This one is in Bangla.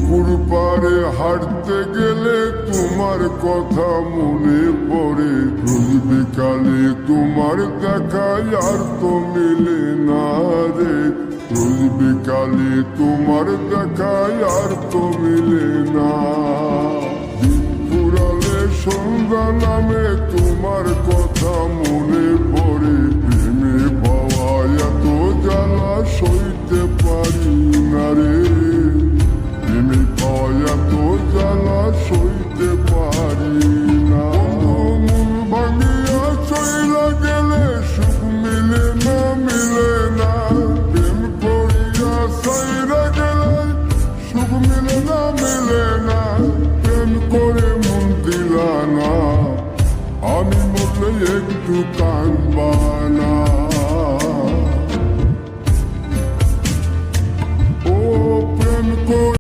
পুকুর পাড়ে হাঁটতে গেলে তোমার কথা মনে পড়ে। রোজ বিকালে তোমার দেখা আর তো মিলে না রে। রোজ বিকালে তোমার দেখা আর তো মিলে না। দিন ফুরালে সন্ধ্যা নামে তোমার কথা মনে পড়ে। প্রেমে পাওয়া এত জ্বালা সইতে পারি না রে। প্রেমে পাওয়া এত জ্বালা সইতে পারি না। মন ভাঙিয়া চইলা গেলে সুখ মিলে না, মিলে না। প্রেম করিয়া সাইরা গেলে সুখ মিলে না, মিলে না। প্রেম করে মন দিলা না, আমি মরলে একটু কানবা না।